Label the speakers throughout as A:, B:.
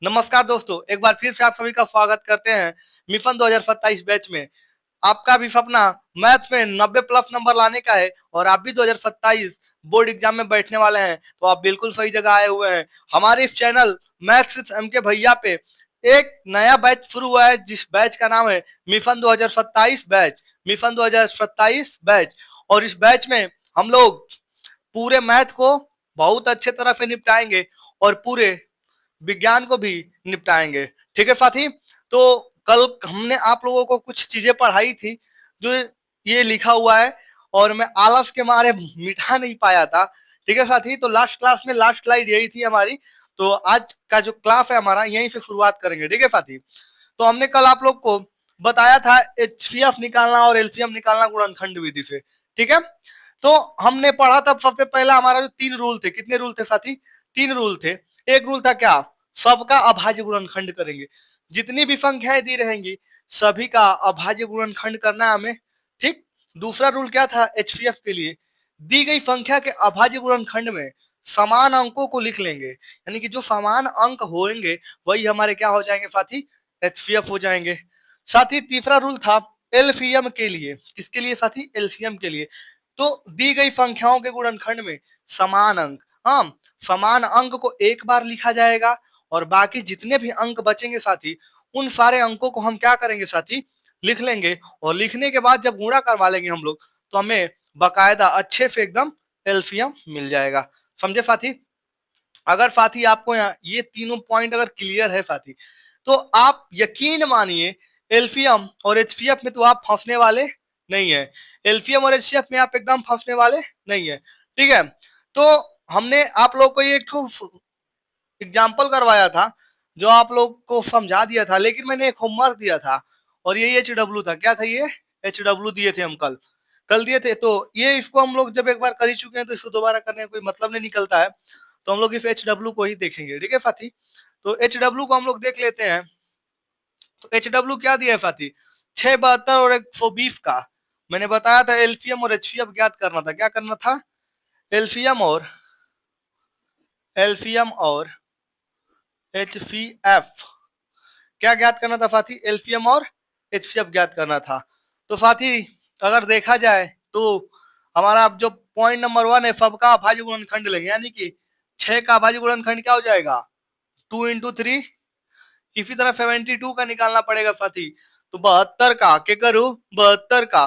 A: नमस्कार दोस्तों, एक बार फिर से आप सभी का स्वागत करते हैं मिशन 2027 बैच में। आपका भी सपना मैथ में 90 प्लस नंबर लाने का है और आप भी 2027 बोर्ड एग्जाम में बैठने वाले हैं, तो आप बिल्कुल सही जगह आए हुए हैं। हमारे इस चैनल मैथ्स विद एम के भैया पे एक नया बैच शुरू हुआ है, जिस बैच का नाम है मिशन 2027 बैच। मिशन 2027 बैच, और इस बैच में हम लोग पूरे मैथ को बहुत अच्छे तरह से निपटाएंगे और पूरे विज्ञान को भी निपटाएंगे। ठीक है साथी, तो कल हमने आप लोगों को कुछ चीजें पढ़ाई थी जो ये लिखा हुआ है, और मैं आलस के मारे मिटा नहीं पाया था। ठीक है साथी, तो लास्ट क्लास में लास्ट स्लाइड यही थी हमारी। तो आज का जो क्लास है हमारा यहीं से शुरुआत करेंगे। ठीक है साथी, तो हमने कल आप लोग को बताया था एचसीएफ निकालना और एलसीएम निकालना गुणनखंड विधि से। ठीक है, तो हमने पढ़ा था सबसे पहला हमारा जो 3 रूल थे। कितने रूल थे साथी? 3 रूल थे। एक रूल था क्या? सबका अभाज्य गुणनखंड करेंगे। जितनी भी संख्याएं दी रहेंगी सभी का अभाज्य गुणनखंड करना है हमें। ठीक। दूसरा रूल क्या था एचसीएफ के लिए? दी गई संख्या के अभाज्य गुणनखंड में समान अंकों को लिख लेंगे, यानी कि जो समान अंक होंगे वही हमारे क्या हो जाएंगे साथी? एचसीएफ हो जाएंगे। साथ ही तीसरा रूल था एलसीएम के लिए। किसके लिए साथी? एलसीएम के लिए। तो दी गई संख्याओं के गुणनखंड में समान अंक, हाँ, समान अंक को एक बार लिखा जाएगा और बाकी जितने भी अंक बचेंगे साथी उन सारे अंकों को हम क्या करेंगे साथी? लिख लेंगे। और लिखने के बाद जब गुणा करवा लेंगे हम लोग तो हमें बकायदा अच्छे से एकदम एलसीएम मिल जाएगा। समझे साथी? अगर साथी आपको यहाँ ये तीनों पॉइंट अगर क्लियर है साथी, तो आप यकीन मानिए एलसीएम और एचसीएफ में तो आप फंसने वाले नहीं है। एलसीएम और एचसीएफ में आप एकदम फंसने वाले नहीं है। ठीक है, तो हमने आप लोग को ये एक एग्जाम्पल करवाया था जो आप लोग को समझा दिया था, लेकिन मैंने एक होमवर्क दिया था और ये एचडब्ल्यू था। क्या था ये? एचडब्ल्यू दिए थे हम कल दिए थे। तो ये इसको हम लोग जब एक बार कर ही चुके हैं तो इसको दोबारा करने का कोई मतलब नहीं निकलता है, तो हम लोग इस एचडब्ल्यू को ही देखेंगे। ठीक है साथी, तो एचडब्ल्यू को हम लोग देख लेते हैं। तो एचडब्ल्यू क्या दिया है साथी? 672 और 120 का। मैंने बताया था एलसीएम और एचसीएफ ज्ञात करना था। क्या करना था? एलसीएम और एचसीएफ क्या ज्ञात करना था साथी? एलसीएम और एचसीएफ ज्ञात करना था। तो साथी अगर देखा जाए तो हमारा जो पॉइंट नंबर 1 है सबका अभाज्य गुणनखंड लेंगे, यानी कि 6 का अभाज्य गुणनखंड क्या हो जाएगा? 2 इंटू 3। इसी तरह 72 का निकालना पड़ेगा साथी। तो 72 का क्या करूं? 72 का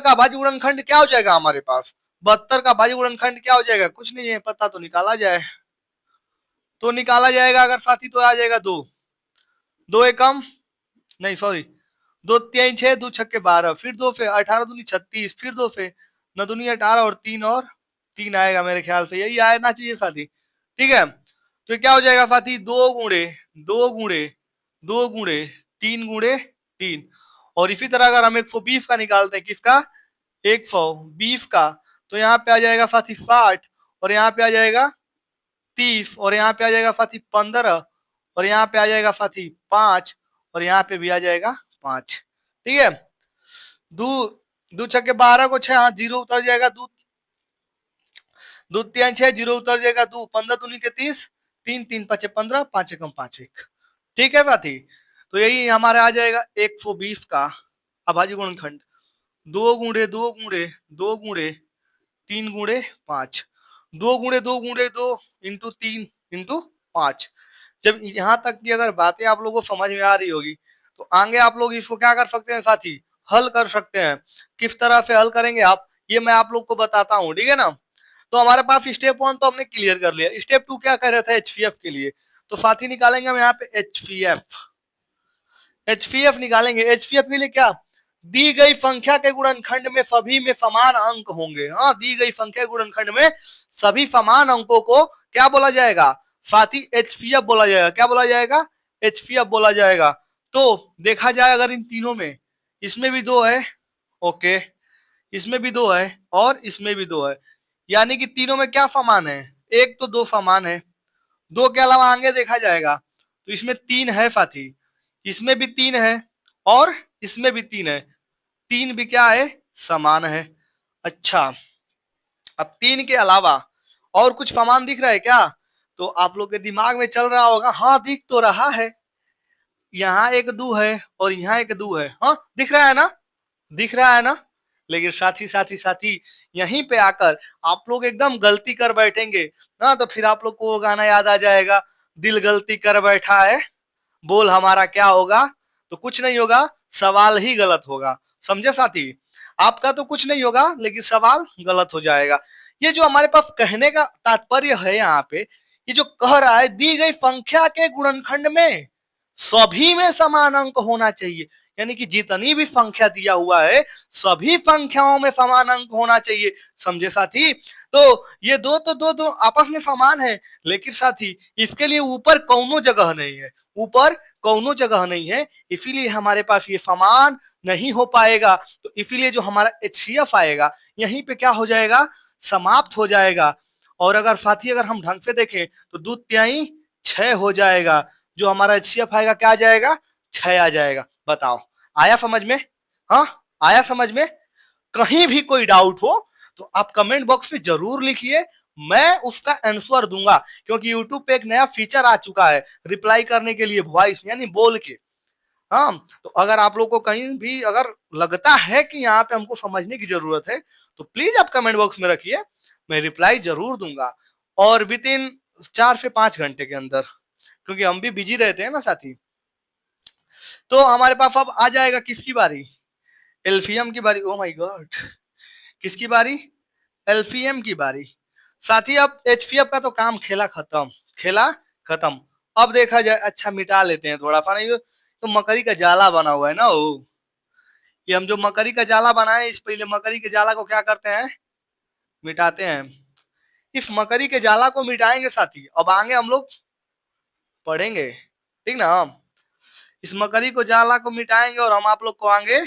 A: अभाज्य गुणनखंड क्या हो जाएगा हमारे पास? 72 का अभाज्य गुणनखंड क्या हो जाएगा? कुछ नहीं है पता, तो निकाला जाए तो निकाला जाएगा अगर साथी, तो आ जाएगा 2 2 एकम नहीं सॉरी 2 3 6 2 छक्के 12, फिर 2 से 18 दूनी 36, फिर 2 से 9 दूनी 18 और 3 आएगा मेरे ख्याल से, यही आना चाहिए साथी। ठीक है, तो क्या हो जाएगा साथी? 2 गुणे 2 गुणे 2 गुणे 3 गुणे 3। और इसी तरह अगर हम 120 का निकालते हैं, किसका? 120 का, तो यहाँ पे आ जाएगा साथी 60, और यहाँ पे आ जाएगा 30, और यहाँ पे आ जाएगा साथी 15, और यहाँ पे आ जाएगा साथी 5, और यहाँ पे भी आ जाएगा 5। ठीक है, दो 2 छक्के 12 को 6, हाँ 0 उतर जाएगा। 2 2 3 6 0 उतर जाएगा। 2 15 दूनी के 30, 3 3 5 15, 5 एकम 5 1। ठीक है साथी, तो यही हमारा आ जाएगा 120 का अभाज्य गुणनखंड। 2 गुणे 2 गुणे 2 गुणे 3 गुणे 5, 2 गुणे 2 गुणे 2 इंटू 3 इंटू 5। जब यहाँ तक की अगर बातें आप लोगों को समझ में आ रही होगी तो आगे आप लोग इसको क्या कर सकते हैं साथी? हल कर सकते हैं। किस तरह से हल करेंगे आप, ये मैं आप लोग को बताता हूँ। ठीक है ना, तो हमारे पास स्टेप 1 तो हमने क्लियर कर लिया। स्टेप 2 क्या कह रहा था? एचसीएफ के लिए। तो साथी निकालेंगे हम यहाँ पे एचसीएफ निकालेंगे। एचसीएफ के लिए क्या? दी गई संख्या के गुणनखंड में सभी में समान अंक होंगे। हाँ, दी गई संख्या के गुणनखंड में सभी समान अंकों को क्या बोला जाएगा साथी? एचसीएफ बोला जाएगा। क्या बोला जाएगा? एचसीएफ बोला जाएगा। तो देखा जाए अगर इन तीनों में, इसमें भी 2 है, ओके, इसमें भी 2 है और इसमें भी 2 है, यानी कि तीनों में क्या समान है? एक तो 2 समान है। 2 के अलावा आगे देखा जाएगा तो इसमें 3 है साथी, इसमें भी 3 है और इसमें भी 3 है। 3 भी क्या है? समान है। अच्छा, अब 3 के अलावा और कुछ समान दिख रहा है क्या? तो आप लोग के दिमाग में चल रहा होगा, हाँ दिख तो रहा है, यहाँ एक दू है और यहाँ एक दू है, हाँ दिख रहा है ना, दिख रहा है ना। लेकिन साथी यहीं पे आकर आप लोग एकदम गलती कर बैठेंगे ना, तो फिर आप लोग को वो गाना याद आ जाएगा, दिल गलती कर बैठा है, बोल हमारा क्या होगा। तो कुछ नहीं होगा, सवाल ही गलत होगा। समझे साथी, आपका तो कुछ नहीं होगा लेकिन सवाल गलत हो जाएगा। ये जो हमारे पास कहने का तात्पर्य है यहाँ पे, ये जो कह रहा है दी गई संख्या के गुणनखंड में सभी में समान अंक होना चाहिए, यानी कि जितनी भी संख्या दिया हुआ है सभी संख्याओं में समान अंक होना चाहिए। समझे साथी, तो ये दो आपस में समान है, लेकिन साथी इसके लिए ऊपर कौनो जगह नहीं है, ऊपर कौनो जगह नहीं है, इसीलिए हमारे पास ये समान नहीं हो पाएगा। तो इसीलिए जो हमारा HCF आएगा यहीं पे क्या हो जाएगा, समाप्त हो जाएगा। और अगर साथी अगर हम ढंग से देखें तो 2/3 6 हो जाएगा, जो हमारा HCF आएगा क्या आ जाएगा, 6 आ जाएगा। बताओ आया समझ में, हाँ आया समझ में। कहीं भी कोई डाउट हो तो आप कमेंट बॉक्स में जरूर लिखिए, मैं उसका आंसर दूंगा, क्योंकि यूट्यूब पे एक नया फीचर आ चुका है रिप्लाई करने के लिए वॉइस यानी बोल के। हाँ तो अगर आप लोग को कहीं भी अगर लगता है कि यहाँ पे हमको समझने की जरूरत है तो प्लीज आप कमेंट बॉक्स में रखिए, मैं रिप्लाई जरूर दूंगा, और विद इन 4 से 5 घंटे के अंदर, क्योंकि हम भी बिजी रहते हैं ना साथी। तो हमारे पास अब आ जाएगा किसकी बारी, एलफीएम की बारी। ओ माय गॉड, किसकी बारी, एलफीएम की बारी। साथी अब एचपीएफ का तो काम खेला खत्म, खेला खत्म। अब देखा जाए, अच्छा मिटा लेते हैं थोड़ा सा, नहीं तो मकड़ी का जाला बना हुआ है ना वो, ये हम जो मकड़ी का जाला बनाए, इस पहले मकड़ी के जाला को क्या करते हैं, मिटाते हैं। इस मकड़ी के जाला को मिटाएंगे साथी, अब आगे हम लोग पढ़ेंगे, ठीक ना। इस मकड़ी को जाला को मिटाएंगे और हम आप लोग को आगे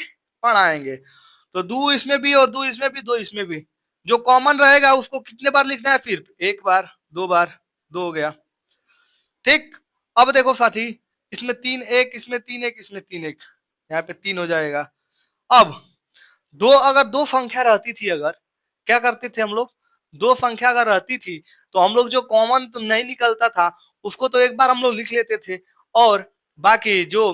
A: पढ़ाएंगे। तो दो इसमें भी और दो इसमें भी, दो इसमें भी, जो कॉमन रहेगा उसको कितने बार लिखना है, फिर एक बार, दो बार, दो हो गया, ठीक। अब देखो साथी, इसमें 3 1, इसमें 3 1, इसमें 3 1, यहाँ पे 3 हो जाएगा। अब दो, अगर दो संख्या रहती थी, अगर क्या करते थे हम लोग, दो संख्या अगर रहती थी तो हम लोग जो कॉमन तो नहीं निकलता था उसको तो एक बार हम लोग लिख लेते थे, और बाकी जो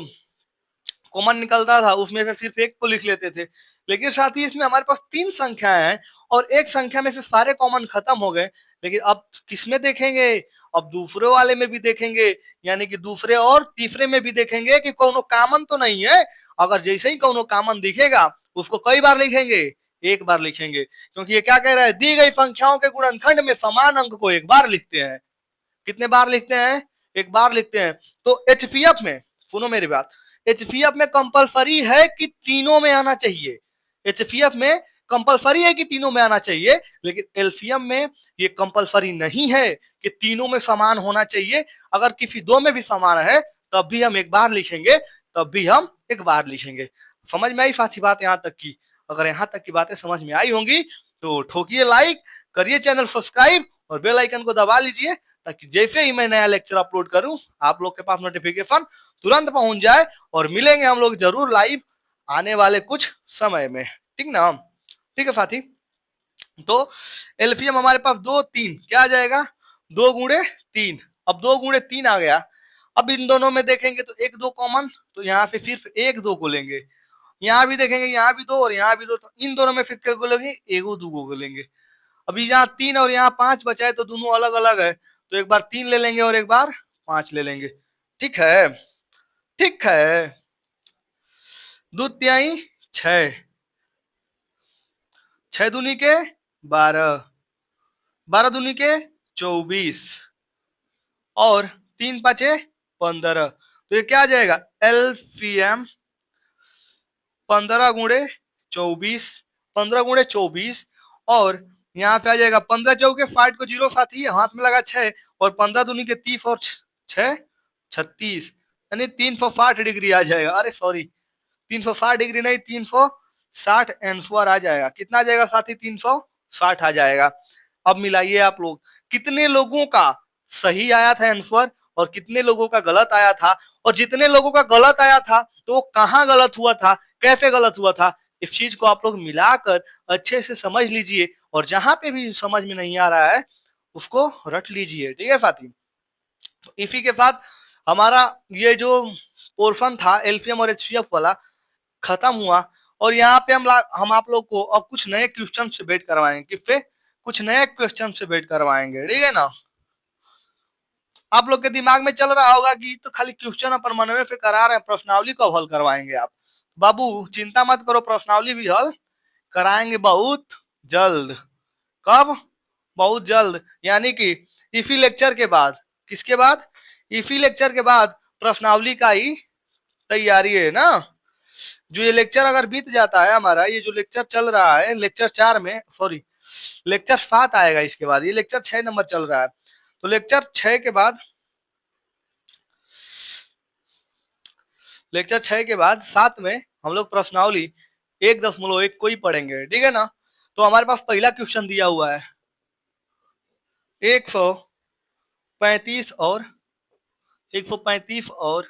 A: कॉमन निकलता था उसमें से सिर्फ एक को लिख लेते थे। लेकिन साथ ही इसमें हमारे पास 3 संख्याएं हैं और एक संख्या में से सारे कॉमन खत्म हो गए। लेकिन अब किसमें देखेंगे, अब दूसरे वाले में भी देखेंगे, यानी कि दूसरे और तीसरे में भी देखेंगे कि कोनो कॉमन तो नहीं है। अगर जैसे ही कोनो कॉमन दिखेगा उसको कई बार लिखेंगे, एक बार लिखेंगे, क्योंकि ये क्या कह रहा है, दी गई संख्याओं के गुणनखंड में समान अंक को एक बार लिखते हैं। कितने बार लिखते हैं, एक बार लिखते हैं। तो एचपीएफ में, सुनो मेरी बात, एचपीएफ में कंपलसरी है कि तीनों में आना चाहिए, एचपीएफ में कंपलसरी है कि तीनों में आना चाहिए, लेकिन एलसीएम में ये कंपलसरी नहीं है कि तीनों में समान होना चाहिए। अगर किसी दो में भी समान है तब भी हम एक बार लिखेंगे, तब भी हम एक बार लिखेंगे। समझ में आई साथी बात यहाँ तक की, अगर यहाँ तक की बातें समझ में आई होंगी तो ठोकिए लाइक, करिए चैनल सब्सक्राइब और बेल आइकन को दबा लीजिए, ताकि जैसे ही मैं नया लेक्चर अपलोड करूं आप लोग के पास नोटिफिकेशन तुरंत पहुंच जाए। और मिलेंगे हम लोग जरूर लाइव आने वाले कुछ समय में, ठीक ना, ठीक है साथी। तो एलसीएम हमारे पास 2 3 क्या आ जाएगा, 2 गुणे 3। अब 2 गुणे 3 आ गया। अब इन दोनों में देखेंगे तो एक दो कॉमन, तो यहाँ पे सिर्फ एक दो को लेंगे, यहाँ भी देखेंगे यहाँ भी दो और यहाँ भी दो, तो इन दोनों में फिर क्या को लेंगे, एगो दो को लेंगे। अभी यहाँ 3 और यहाँ 5 बचा है तो दोनों अलग अलग है, तो एक बार 3 ले लेंगे और एक बार 5 ले लेंगे, ठीक है, ठीक है। 2 × 6, 6 दूनी के 12, 12 दूनी के 24 और 3 5 15। तो ये क्या आ जाएगा, एलसीएम 15 गुणे 24, 15 गुणे 24, और यहाँ पे आ जाएगा 15 चौके 60 को 0 साथ ही हाथ में लगा 6, और 15 दूनी के 30 और 6 36, यानी 360 डिग्री आ जाएगा। अरे सॉरी, 360 डिग्री नहीं, 360 आंसर आ जाएगा। कितना आ जाएगा साथी, 360 आ जाएगा। अब मिलाइए आप लोग, कितने लोगों का सही आया था आंसर और कितने लोगों का गलत आया था, और जितने लोगों का गलत आया था तो कहाँ गलत हुआ था, कैसे गलत हुआ था, इस चीज को आप लोग मिलाकर अच्छे से समझ लीजिए, और जहां पे भी समझ में नहीं आ रहा है उसको रट लीजिए, ठीक है साथी। तो इफी के साथ हमारा ये जो पोर्शन था एलसीएम और एचसीएफ वाला खत्म हुआ, और यहाँ पे हम आप लोग को अब कुछ नए क्वेश्चन से वेट करवाएंगे। किससे? कुछ नए क्वेश्चन से वेट करवाएंगे, ठीक है ना। आप लोग के दिमाग में चल रहा होगा कि तो खाली क्वेश्चन अपन मनवे से करा रहे हैं, प्रश्नावली कब हल करवाएंगे आप? बाबू चिंता मत करो, प्रश्नावली भी हल कराएंगे बहुत जल्द। कब? बहुत जल्द, यानी कि इसी लेक्चर के बाद। किसके बाद? इसी लेक्चर के बाद प्रश्नावली का ही तैयारी है ना। जो ये लेक्चर अगर बीत जाता है हमारा, ये जो लेक्चर चल रहा है लेक्चर 4 में, सॉरी लेक्चर 7 आएगा इसके बाद, ये लेक्चर 6 नंबर चल रहा है। तो लेक्चर 6 के बाद, लेक्चर 6 के बाद 7 में हम लोग प्रश्नावली 1.1 को ही पढ़ेंगे, ठीक है ना। तो हमारे पास पहला क्वेश्चन दिया हुआ है 135 और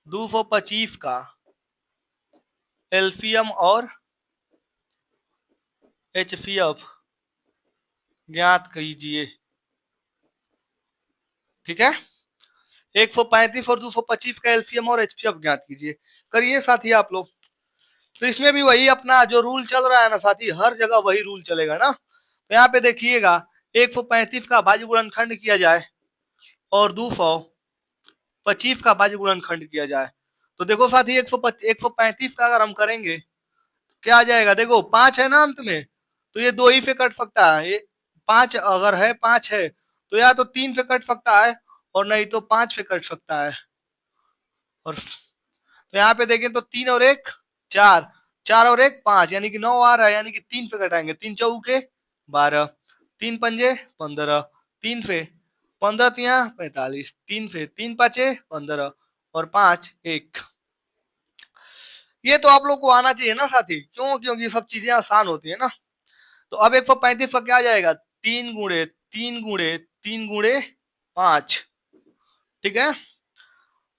A: 225 का एलसीएम और एचसीएफ ज्ञात कीजिए, ठीक है। 135 और 225 का एलसीएम और एचसीएफ ज्ञात कीजिए, करिए साथी आप लोग। तो इसमें भी वही अपना जो रूल चल रहा है ना साथी, हर जगह वही रूल चलेगा ना। तो यहाँ पे देखिएगा 135 का भाज्य गुणनखंड किया जाए और 225 का भाज्य गुणनखंड किया जाए, तो देखो साथी 135 का अगर हम करेंगे क्या आ जाएगा, देखो 5 है ना अंत में, तो ये 2 ही से कट सकता है। ये 5 अगर है, 5 है तो या तो 3 से कट सकता है और नहीं तो 5 से कट सकता है। और तो यहाँ पे देखें तो 3 और 1 4, 4 और 1 5, यानी कि 9 आ रहा है, यानी कि 3 पे कटाएंगे। 3 चौके 12, 3 पंजे 15, 3 पे 15 तिया 45, 3 पे 3 पाँचे 15 और 5 1। ये तो आप लोग को आना चाहिए ना साथी, क्यों? क्योंकि सब चीजें आसान होती है ना। तो अब 135 का क्या आ जाएगा, 3 गुणे 3 गुणे 3 गुणे 5, ठीक है।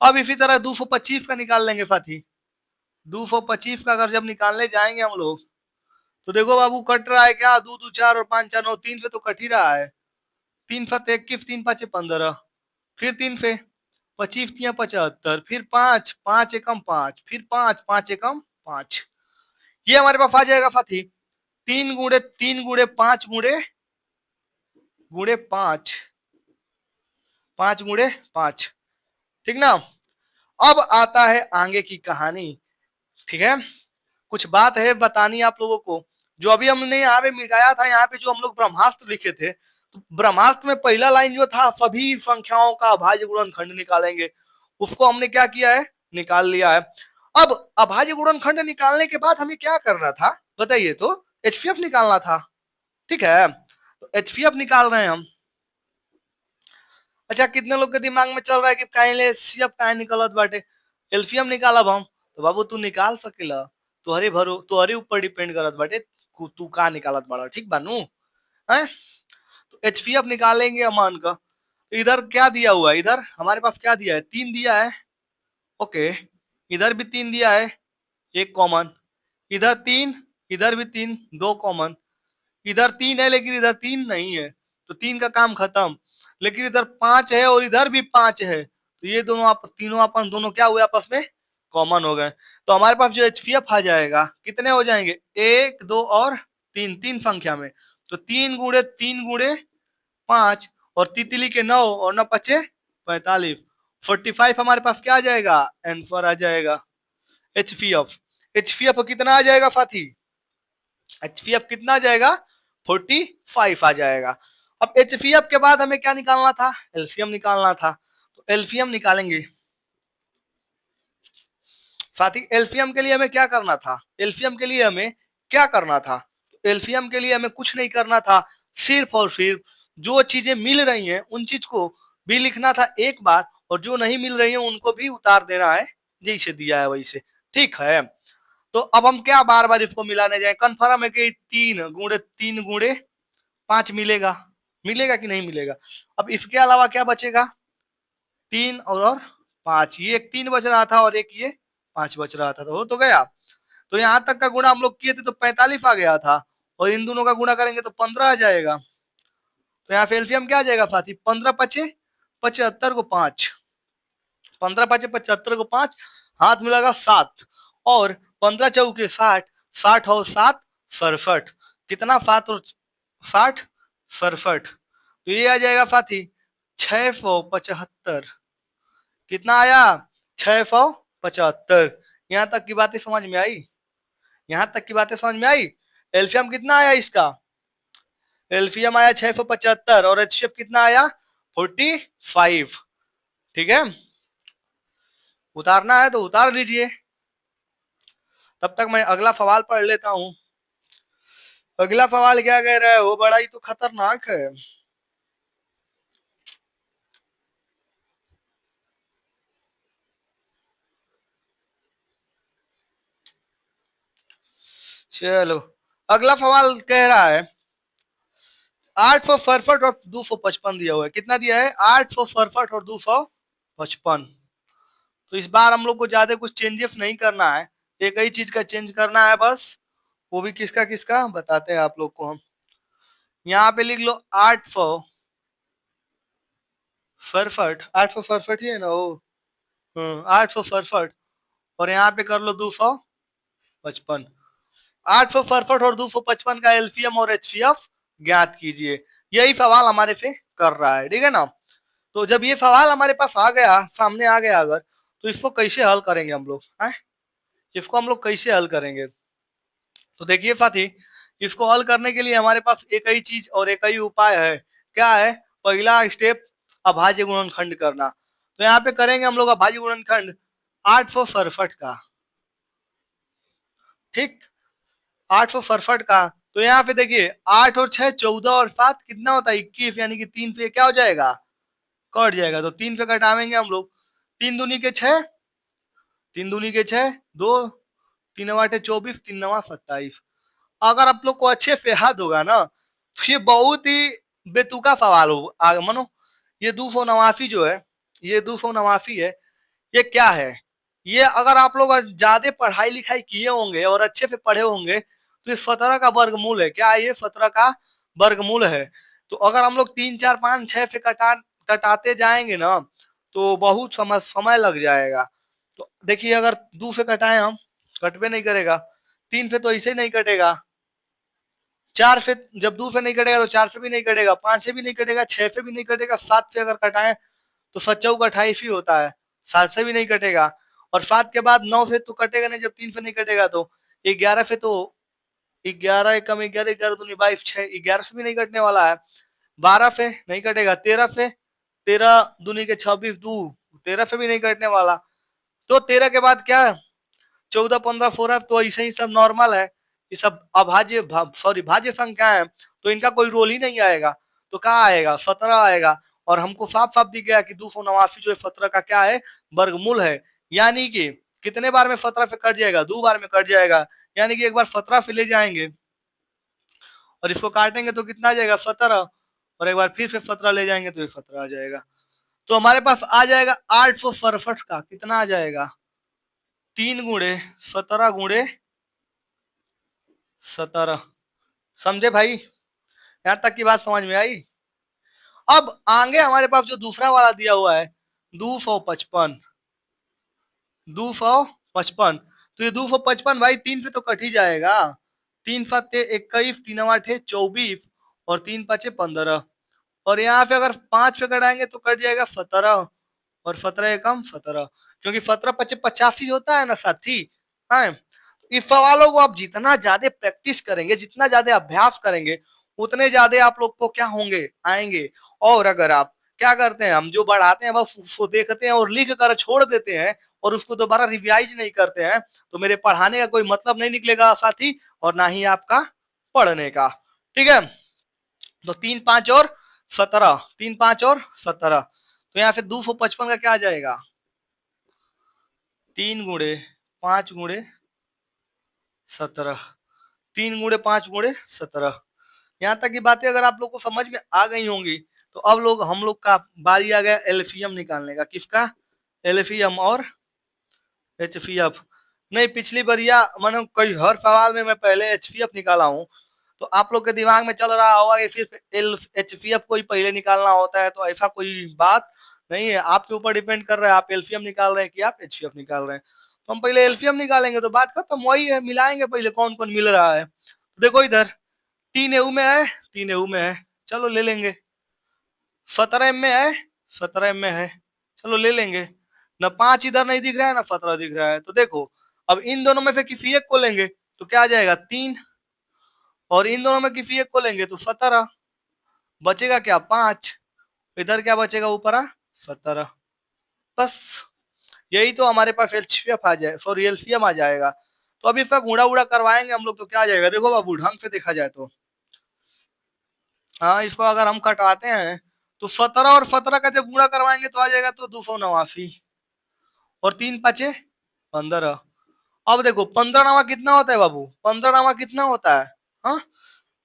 A: अब इसी तरह 225 का निकाल लेंगे साथी। 225 का अगर जब निकालने जाएंगे हम लोग, तो देखो बाबू कट रहा है क्या, 2 2 4 और 5 4 9, 3 से तो कट ही रहा है। 3 7 21, 3 5 15, फिर 3 से 25 तिया 75, फिर 5 5 एकम 5, फिर 5 5 एकम 5, ये हमारे पास आ जाएगा साथी 3 गुणे 3 गुणे 5 गुणे गुणे 5, 5 गुणे 5, ठीक ना। अब आता है आगे की कहानी, ठीक है। कुछ बात है बतानी आप लोगों को। जो अभी हमने यहाँ पे मिटाया था, यहाँ पे जो हम लोग ब्रह्मास्त्र लिखे थे, तो ब्रह्मास्त्र में पहला लाइन जो था सभी संख्याओं का अभाज्य गुणनखंड निकालेंगे, उसको हमने क्या किया है, निकाल लिया है। अब अभाज्य गुणनखंड निकालने के बाद हमें क्या करना था बताइए, तो एचसीएफ निकालना था, ठीक है। तो एचसीएफ निकाल रहे हैं हम। अच्छा, कितने लोग के दिमाग में चल रहा है कि काहे एचसीएफ काहे निकलत बाटे, एलसीएम निकालब हम। तो बाबू तू निकाल सकेला, तुम्हारे ऊपर डिपेंड करत बाटे तू का निकालत बाड़ा, ठीक बानू है। तो एचसीएफ निकालेंगे अमान का। इधर क्या दिया हुआ है, इधर हमारे पास क्या दिया है, 3 दिया है, ओके। इधर भी 3 दिया है, 1 कॉमन, इधर 3, इधर भी 3, 2 कॉमन, इधर 3 है लेकिन इधर 3 नहीं है, तो 3 का काम खत्म। लेकिन इधर 5 है और इधर भी 5 है, तो ये दोनों तीनों अपन दोनों क्या हुए आपस में, कॉमन हो गए। तो हमारे पास जो एचसीएफ आ जाएगा कितने हो जाएंगे, 1 2 और 3, 3 संख्या में। तो 3 गुणे 3 गुणे 5 और तितली के 9 और 9 पचे 45, 45 हमारे पास क्या आ जाएगा, आंसर आ जाएगा एचसीएफ। एचसीएफ कितना आ जाएगा साथी, एचसीएफ कितना आ जाएगा, 45 आ जाएगा। अब एचसीएफ के बाद हमें क्या निकालना था, एलसीएम निकालना था। तो एलसीएम निकालेंगे साथी। एलसीएम के लिए हमें क्या करना था, एलसीएम के लिए हमें क्या करना था, एलसीएम के लिए हमें कुछ नहीं करना था, सिर्फ और सिर्फ जो चीजें मिल रही हैं उन चीज को भी लिखना था एक बार, और जो नहीं मिल रही है उनको भी उतार देना है, जैसे दिया है वैसे, ठीक है। तो अब हम क्या बार बार इसको मिलाने जाए, कन्फर्म है कि 3 गुणे 5 मिलेगा, मिलेगा कि नहीं मिलेगा। अब इसके अलावा क्या बचेगा, 3 और 5, ये एक 3 बच रहा था और एक ये 5 बच रहा था, तो हो तो गया। तो यहां तक का गुणा हम लोग किए थे तो 45 आ गया था, और इन दोनों का गुणा करेंगे तो 15 आ जाएगा। तो यहाँ पे एलसीएम क्या आ जाएगा साथी, 15 पचे 75 को 5, 15 पचे 75 को 5, हाथ मिलागा 7, और 15 चौके 60, 60 और 7 67, कितना 7 और 60 67, तो ये आ जाएगा साथी 675, कितना आया 675। यहां तक की बातें समझ में आई, यहां तक की बातें समझ में आई। एल्फियम कितना आया इसका, एल्फियम आया 675 और एचसीएफ कितना आया 45। ठीक है, उतारना है तो उतार लीजिए, तब तक मैं अगला सवाल पढ़ लेता हूं। अगला सवाल क्या कह रहा है, वो बड़ा ही तो खतरनाक है। चलो अगला सवाल कह रहा है 867 और 255 दिया हुआ है, कितना दिया है 867 और 255। तो इस बार हम लोग को ज्यादा कुछ चेंजेस नहीं करना है, एक ही चीज का चेंज करना है बस, वो भी किसका किसका बताते हैं आप लोग को हम। यहाँ पे लिख लो 867 ही है ना वो, 867 और यहाँ पे कर लो 255। 867 और 255 का एलसीएम और एचसीएफ ज्ञात कीजिए, यही सवाल हमारे से कर रहा है, ठीक है ना। तो जब ये सवाल हमारे पास आ गया, सामने आ गया अगर, तो इसको कैसे हल करेंगे हम लोग, हैं इसको हम लोग कैसे हल करेंगे। तो देखिए साथी, इसको हल करने के लिए हमारे पास एक ही चीज और एक ही उपाय है, क्या है, पहला स्टेप अभाज्य गुणनखंड करना। तो यहाँ पे करेंगे हम लोग अभाज्य गुणनखंड 867 का, ठीक 867 का। तो यहाँ पे देखिए 8 और 6 14 और 7 कितना होता है 21, यानी कि 3 पे क्या हो जाएगा कट जाएगा, तो 3 पे कटावेंगे हम लोग, 3 दूनी के 6, 3 दूनी के 6, 2 3 आठे 24, 3 नवा 27। अगर आप लोग को अच्छे से याद होगा ना, तो ये बहुत ही बेतुका सवाल हो मनो, ये 289 जो है, ये 289 है, ये क्या है, ये अगर आप लोग ज्यादा पढ़ाई लिखाई किए होंगे और अच्छे से पढ़े होंगे तो ये 17 का वर्गमूल है, क्या है ये 17 का वर्गमूल है। तो अगर हम लोग 3 4 5 6 से कटाते जाएंगे ना, तो बहुत समय लग जाएगा। तो देखिए अगर 2 से कटाए हम, कटवे नहीं करेगा, 3 से तो ऐसे नहीं कटेगा, 4 से जब 2 से नहीं कटेगा तो 4 से भी नहीं कटेगा, 5 से भी नहीं कटेगा, 6 से भी नहीं कटेगा, 7 से अगर कटाए तो 7×4 = 28 ही होता है, 7 से भी नहीं कटेगा, और 7 के बाद 9 से तो कटेगा नहीं, जब 3 से नहीं कटेगा तो 11 से, तो 11 एकम 11, 11 दूनी 22, 6 11 से भी नहीं कटने वाला है, 12 से नहीं कटेगा, 13 से, 13 दूनी के 26 2, 13 से भी नहीं कटने वाला, तो 13 के बाद क्या 14 15 16, तो ऐसे ही सब नॉर्मल है, ये सब अभाज्य सॉरी भाज्य संख्या है, तो इनका कोई रोल ही नहीं आएगा, तो क्या आएगा 17 आएगा। और हमको साफ साफ दिख गया कि 289 जो है 17 का क्या है वर्गमूल है, यानी कि कितने बार में 17 से कट जाएगा, 2 बार में कट जाएगा, यानी कि एक बार 17 से ले जाएंगे और इसको काटेंगे तो कितना आ जाएगा 17, और एक बार फिर से 17 ले जाएंगे तो ये 17 आ जाएगा। तो हमारे पास आ जाएगा 867 का कितना आ जाएगा 3×17 समझे भाई, यहां तक की बात समझ में आई। अब आगे हमारे पास जो दूसरा वाला दिया हुआ है 255, 255, तो ये 255 भाई 3 से तो कट ही जाएगा, 3 7 21, 3 8 24 और 3 5 15, और यहाँ पे अगर 5 पे कटाएंगे तो कट जाएगा 17, और 17 एकम 17, क्योंकि 17 5 85 होता है ना साथी, है। इस सवालों को आप जितना ज्यादा प्रैक्टिस करेंगे, जितना ज्यादा अभ्यास करेंगे, उतने ज्यादा आप लोग को क्या होंगे आएंगे। और अगर आप क्या करते हैं, हम जो बढ़ाते हैं बस उसको देखते हैं और लिख कर छोड़ देते हैं और उसको दोबारा रिवाइज नहीं करते हैं, तो मेरे पढ़ाने का कोई मतलब नहीं निकलेगा साथी, और ना ही आपका पढ़ने का, ठीक है। तो 3 5 और 17, 3 5 और 17, तो यहाँ से 255 का क्या आ जाएगा 3×5×17, 3×5×17। यहाँ तक की बातें अगर आप लोग को समझ में आ गई होंगी, तो अब लोग हम लोग का बारी आ गया एलसीएम निकालने का, किसका एलसीएम और एचसीएफ। नहीं पिछली बारिया मैंने कई हर सवाल में मैं पहले एचसीएफ निकाला हूँ, तो आप लोग के दिमाग में चल रहा होगा कि फिर एचसीएफ को ही पहले निकालना होता है, तो ऐसा कोई बात नहीं है। आपके ऊपर डिपेंड कर रहा है, आप एलसीएम निकाल रहे हैं कि आप एचसीएफ निकाल रहे हैं। तो हम पहले एलसीएम निकालेंगे तो बात खत्म, वही है, मिलाएंगे पहले कौन कौन मिल रहा है। देखो इधर 3 EU में है, 3 EU में है, चलो ले लेंगे। 17M में है, 17M में है, चलो ले लेंगे। न 5 इधर नहीं दिख रहा है, ना 17 दिख रहा है। तो देखो अब इन दोनों में से किसी एक को लेंगे तो क्या आ जाएगा 3, और इन दोनों में किसी एक को लेंगे तो 17, बचेगा क्या 5, इधर क्या बचेगा ऊपर 17। बस यही तो हमारे पास एलसीएम आ जाए, सॉरी एलसीएम आ जाएगा। तो अभी इसका गुणा उड़ा करवाएंगे हम लोग तो क्या आ जाएगा, देखो बाबू ढंग से देखा जाए तो, हाँ इसको अगर हम कटवाते हैं तो 17 और 17 का जब गुणा करवाएंगे तो आ जाएगा तो 289, और 3 5 15। अब देखो 15 नावा कितना होता है बाबू, 15 नावा कितना होता है, हाँ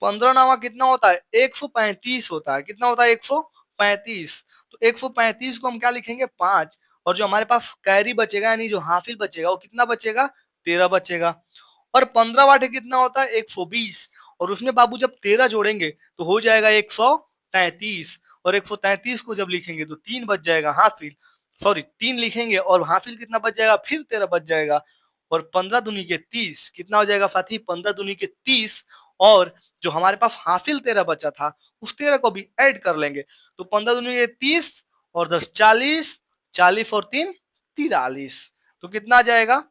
A: 15 नावा कितना होता है 135 होता है। कितना होता है 135। तो 135 को हम क्या लिखेंगे 5, और जो हमारे पास कैरी बचेगा यानी जो हासिल बचेगा वो कितना बचेगा 13 बचेगा। और 15 वाटे कितना होता है 120, और उसमें बाबू जब 13 जोड़ेंगे तो हो जाएगा 133, और 133 को जब लिखेंगे तो 3 बच जाएगा हासिल, सॉरी 3 लिखेंगे और हासिल कितना बच जाएगा फिर 13 बच जाएगा। और 15 दूनी के 30 कितना हो जाएगा साथी 15 दूनी के 30, और जो हमारे पास हासिल 13 बचा था उस 13 को भी ऐड कर लेंगे। तो 15 दूनी के 30 और 10 40, 40 और 3 43। तो कितना आ जाएगा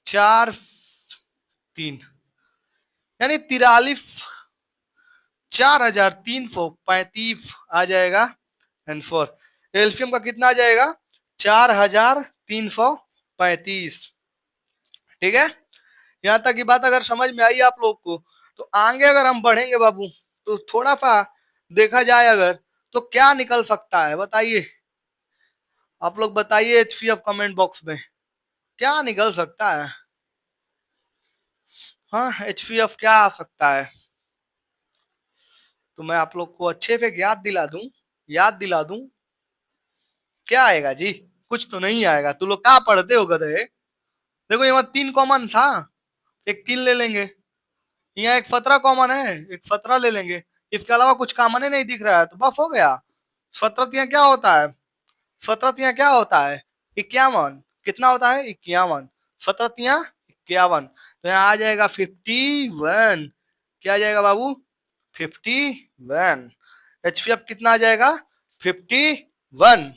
A: 4 3 यानी 43, 4335 आ जाएगा आंसर। एल्सियम का कितना आ जाएगा 4335। ठीक है, यहाँ तक की बात अगर समझ में आई आप लोग को, तो आगे अगर हम बढ़ेंगे बाबू तो थोड़ा सा देखा जाए अगर तो क्या निकल सकता है बताइए, आप लोग बताइए एचसीएफ कमेंट बॉक्स में क्या निकल सकता है। हाँ एचसीएफ क्या आ सकता है, तो मैं आप लोग को अच्छे से याद दिला दूं क्या आएगा जी, कुछ तो नहीं आएगा। तू लोग क्या पढ़ते हो गधे। देखो यहाँ 3 कॉमन था, एक 3 ले लेंगे, यहाँ एक 17 कॉमन है, एक 17 ले लेंगे, इसके अलावा कुछ कॉमन ही नहीं दिख रहा है तो बस हो गया। 17 यहाँ क्या होता है, 17 यहाँ क्या होता है 51, कितना होता है 51, 17 यहाँ 51, तो यहाँ आ जाएगा 51। क्या आ जाएगा बाबू 51। एचसीएफ कितना आ जाएगा 51।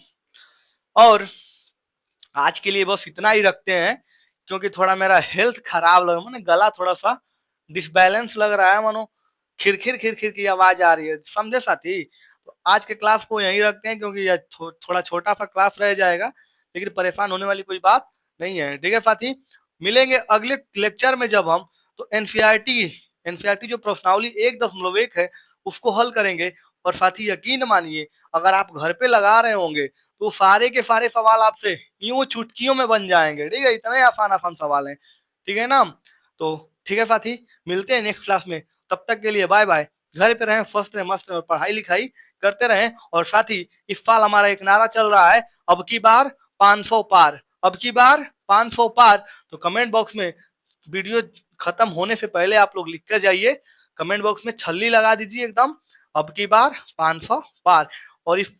A: और आज के लिए बस इतना ही रखते हैं, क्योंकि थोड़ा मेरा हेल्थ खराब लग माने गला थोड़ा सा डिसबैलेंस लग रहा है, मानो खिरखिर की आवाज आ रही है, समझे साथी। तो आज के क्लास को यहीं रखते हैं, क्योंकि यह थोड़ा छोटा सा क्लास रह जाएगा, लेकिन परेशान होने वाली कोई बात नहीं है। ठीक है साथी, मिलेंगे अगले लेक्चर में जब हम तो एनसीईआरटी जो प्रश्नावली 1.1 है उसको हल करेंगे। और साथी यकीन मानिए अगर आप घर पे लगा रहे होंगे तो सारे के सारे सवाल आपसे यूं चुटकियों में बन जाएंगे। ठीक है, इतने आसान आसान सवाल हैं। ठीक है ना, तो ठीक है साथी, मिलते हैं नेक्स्ट क्लास में, तब तक के लिए बाय बाय। घर पे रहें, स्वस्थ रहें, मस्त रहें और पढ़ाई लिखाई करते रहें। और साथी इस साल हमारा एक नारा चल रहा है, अब की बार 500 पार, अब की बार 500 पार। तो कमेंट बॉक्स में वीडियो खत्म होने से पहले आप लोग लिख कर जाइए, कमेंट बॉक्स में छल्ली लगा दीजिए एकदम, अब की बार 500 पार। और इस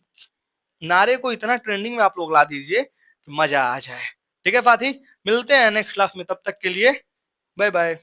A: नारे को इतना ट्रेंडिंग में आप लोग ला दीजिए कि मजा आ जाए। ठीक है साथी, मिलते हैं नेक्स्ट क्लास में, तब तक के लिए बाय बाय।